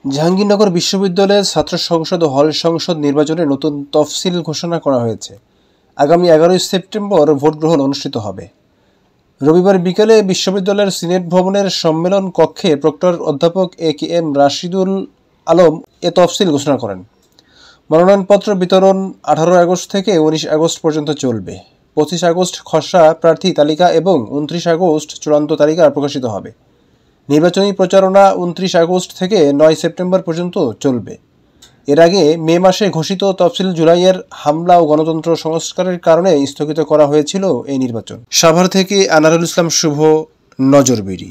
জাহাঙ্গীরনগর বিশ্ববিদ্যালয়ের ছাত্র সংসদ ও হল সংসদ নির্বাচনের নতুন তফসিল ঘোষণা করা হয়েছে। আগামী 11 সেপ্টেম্বর ভোট গ্রহণ অনুষ্ঠিত হবে। রবিবার বিকেলে বিশ্ববিদ্যালয়ের সিনেট ভবনের সম্মেলন কক্ষে প্রক্টর অধ্যাপক এ.কে.এম. রাশিদুল আলম এ তফসিল ঘোষণা করেন। মনোনয়নপত্র বিতরণ 18 আগস্ট থেকে 19 আগস্ট পর্যন্ত চলবে। 25 আগস্ট খসড়া প্রার্থী তালিকা এবং 29 আগস্ট চূড়ান্ত তালিকা প্রকাশিত হবে। নির্বাচনী প্রচারণা 29 আগস্ট থেকে 9 সেপ্টেম্বর পর্যন্ত চলবে। এর আগে মে মাসে ঘোষিত তফসিল জুলাইয়ের হামলা ও গণতন্ত্র সংস্কারের কারণে স্থগিত করা হয়েছিল এই নির্বাচন। সাভার থেকে আনারুল ইসলাম শুভ, নজরবিড়ি।